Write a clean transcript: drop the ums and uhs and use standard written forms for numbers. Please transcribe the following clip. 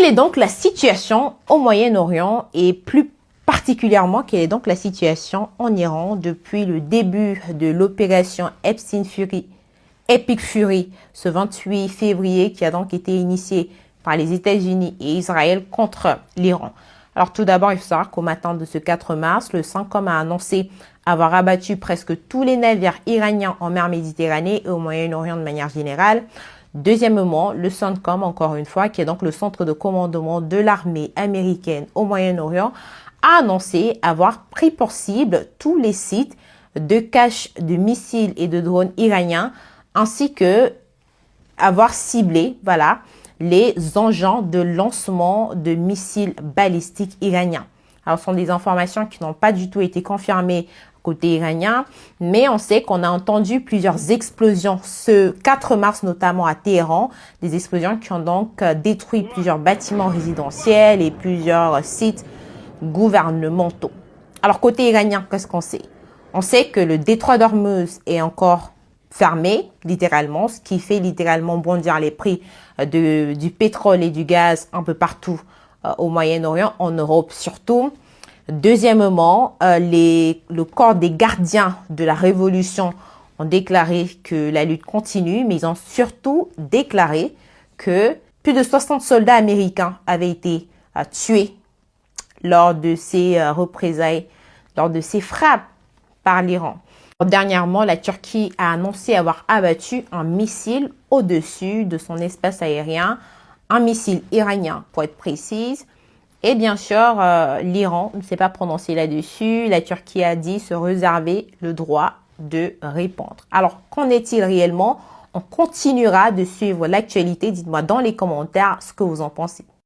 Quelle est donc la situation au Moyen-Orient et plus particulièrement, quelle est donc la situation en Iran depuis le début de l'opération Epic Fury, ce 28 février qui a donc été initiée par les États-Unis et Israël contre l'Iran. Alors tout d'abord, il faut savoir qu'au matin de ce 4 mars, le CENTCOM a annoncé avoir abattu presque tous les navires iraniens en mer Méditerranée et au Moyen-Orient de manière générale. Deuxièmement, le CENTCOM, encore une fois, qui est donc le centre de commandement de l'armée américaine au Moyen-Orient, a annoncé avoir pris pour cible tous les sites de cache de missiles et de drones iraniens, ainsi que avoir ciblé, voilà, les engins de lancement de missiles balistiques iraniens. Alors, ce sont des informations qui n'ont pas du tout été confirmées côté iranien, mais on sait qu'on a entendu plusieurs explosions ce 4 mars, notamment à Téhéran, des explosions qui ont donc détruit plusieurs bâtiments résidentiels et plusieurs sites gouvernementaux. Alors, côté iranien, qu'est-ce qu'on sait? On sait que le détroit d'Ormuz est encore fermé, littéralement, ce qui fait littéralement bondir les prix du pétrole et du gaz un peu partout au Moyen-Orient, en Europe surtout. Deuxièmement, le corps des gardiens de la révolution ont déclaré que la lutte continue, mais ils ont surtout déclaré que plus de 60 soldats américains avaient été tués lors de ces représailles, lors de ces frappes par l'Iran. Dernièrement, la Turquie a annoncé avoir abattu un missile au-dessus de son espace aérien, un missile iranien pour être précise. Et bien sûr, l'Iran ne s'est pas prononcé là-dessus. La Turquie a dit se réserver le droit de répondre. Alors, qu'en est-il réellement? On continuera de suivre l'actualité. Dites-moi dans les commentaires ce que vous en pensez.